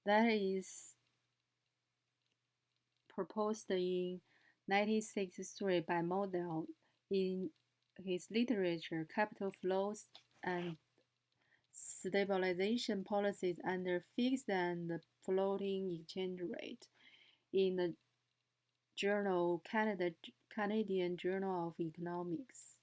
that is proposed in 1963 by Model in his literature Capital Flows and Stabilization Policies under Fixed and Floating Exchange Rate in the Canadian Journal of Economics.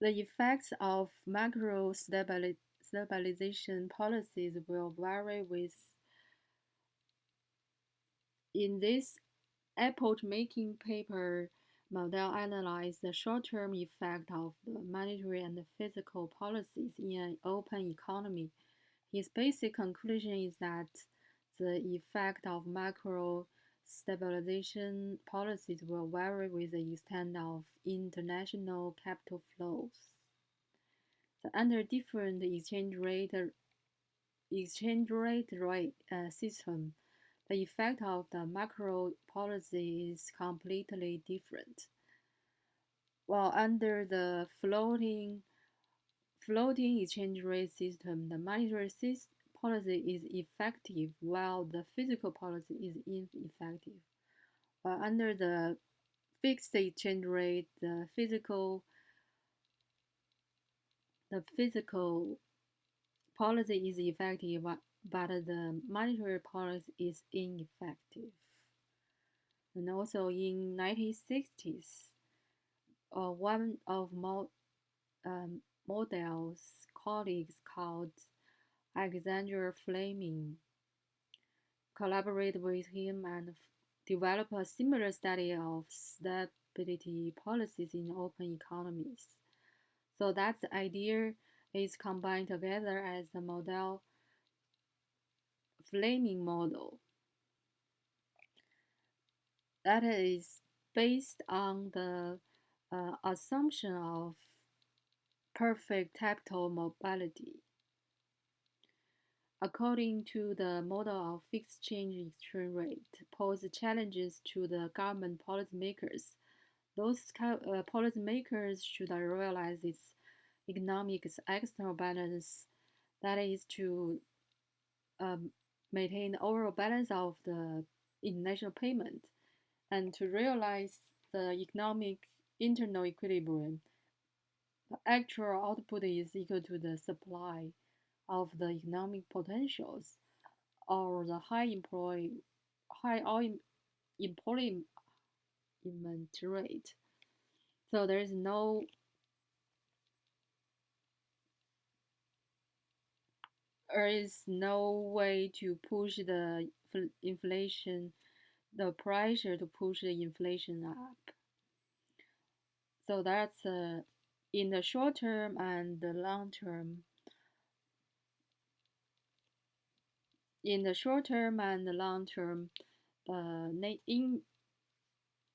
The effects of macro stabilization policies will vary with in this epoch-making paper. Model analyzed the short-term effect of the monetary and fiscal policies in an open economy. His basic conclusion is that the effect of macro stabilization policies will vary with the extent of international capital flows. So under different exchange rate system, the effect of the macro policy is completely different. While under the floating exchange rate system, the monetary policy is effective while the fiscal policy is ineffective. While under the fixed exchange rate, the physical policy is effective, but the monetary policy is ineffective. And also in 1960s, one of Model's colleagues called Alexander Fleming collaborated with him and developed a similar study of stability policies in open economies. So that idea is combined together as the model Fleming model that is based on the assumption of perfect capital mobility. According to the model of fixed exchange rate, pose challenges to the government policymakers. Those policymakers should realize its economic external balance, that is to um, maintain the overall balance of the international payment, and to realize the economic internal equilibrium. The actual output is equal to the supply of the economic potentials or the high employment rate. So there is no way to push the inflation, the pressure to push the inflation up. So that's in the short term and the long term. In the short term and the long term, in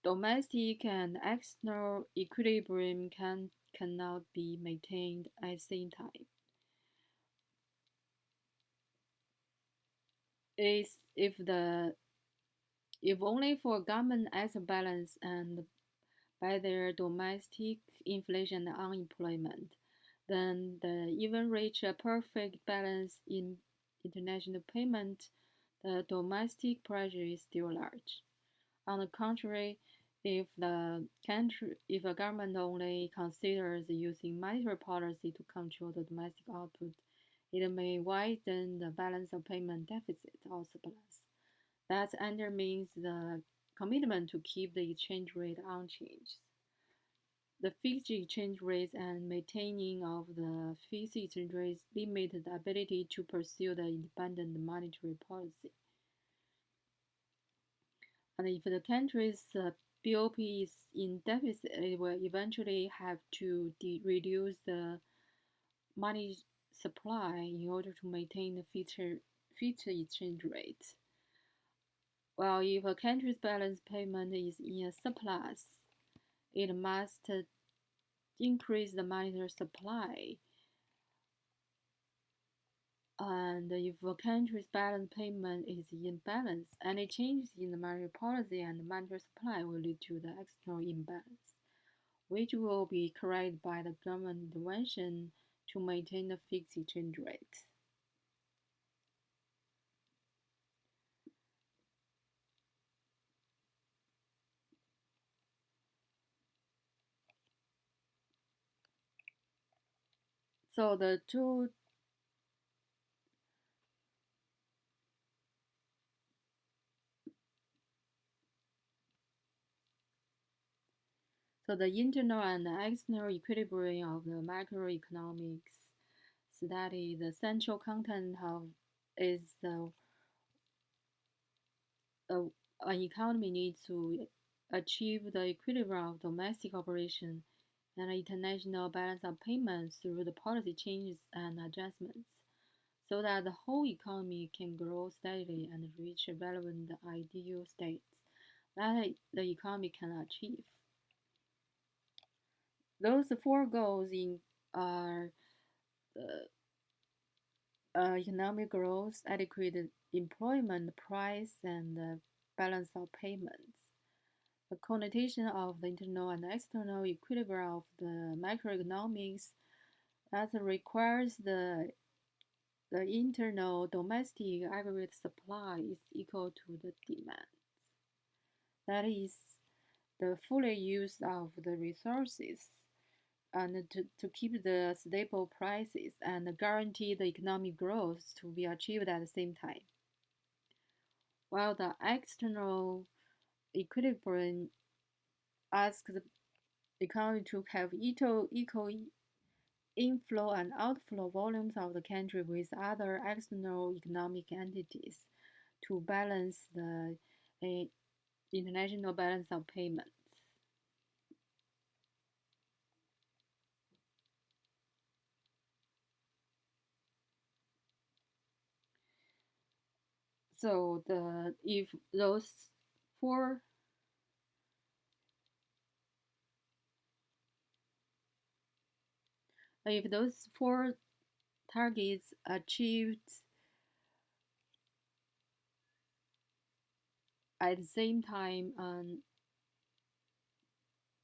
domestic and external equilibrium cannot be maintained at the same time. Is if only for government asset balance and by their domestic inflation and unemployment, then they even reach a perfect balance in international payment, the domestic pressure is still large. On the contrary, if a government only considers using monetary policy to control the domestic output, it may widen the balance of payment deficit or surplus. That undermines the commitment to keep the exchange rate unchanged. The fixed exchange rates and maintaining of the fixed exchange rates limit the ability to pursue the independent monetary policy. And if the country's BOP is in deficit, it will eventually have to reduce the money supply in order to maintain the future exchange rate. While if a country's balance payment is in a surplus, it must increase the monetary supply And if a country's balance payment is in balance, any changes in the monetary policy and monetary supply will lead to the external imbalance, which will be corrected by the government intervention to maintain the fixed exchange rate. So the two so the internal and external equilibrium of the macroeconomics study, the central content of is uh, an economy needs to achieve the equilibrium of domestic operation and international balance of payments through the policy changes and adjustments, so that the whole economy can grow steadily and reach relevant ideal states that the economy can achieve. Those four goals are economic growth, adequate employment, price, and balance of payments. The connotation of the internal and external equilibrium of the macroeconomics that requires the internal domestic aggregate supply is equal to the demand. That is the full use of the resources and to keep the stable prices and guarantee the economic growth to be achieved at the same time. While the external equilibrium asks the economy to have equal inflow and outflow volumes of the country with other external economic entities to balance the uh, international balance of payments. So the four if those four targets achieved at the same time,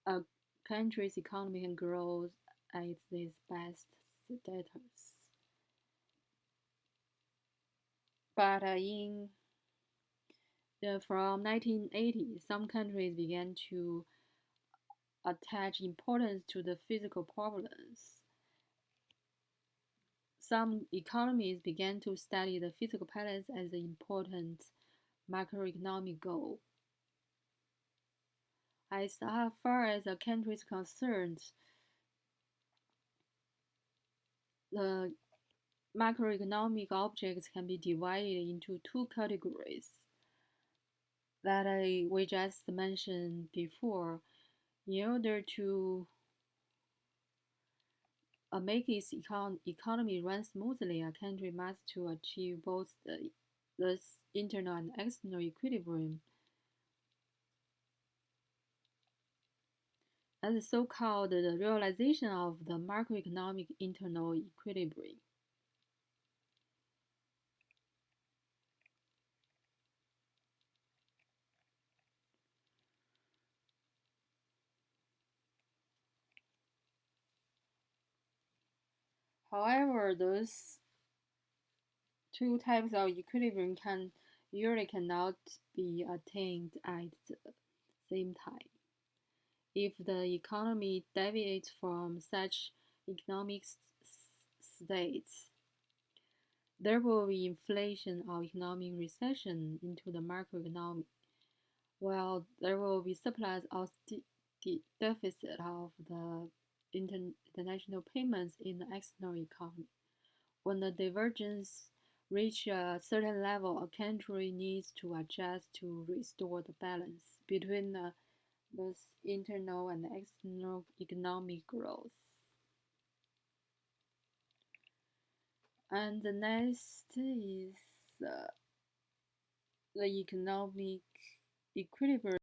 a country's economy can grow at its best status. But from 1980, some countries began to attach importance to the physical problems. Some economies began to study the physical balance as an important macroeconomic goal. As far as a country is concerned, the macroeconomic objects can be divided into two categories that we just mentioned before. In order to make its economy run smoothly, a country must to achieve both the internal and external equilibrium. That's the so-called the realization of the macroeconomic internal equilibrium. However, those two types of equilibrium can usually cannot be attained at the same time. If the economy deviates from such economic states, there will be inflation or economic recession into the macroeconomy, while there will be surplus or deficit of the international payments in the external economy. When the divergence reach a certain level, a country needs to adjust to restore the balance between both internal and external economic growth. And the next is the economic equilibrium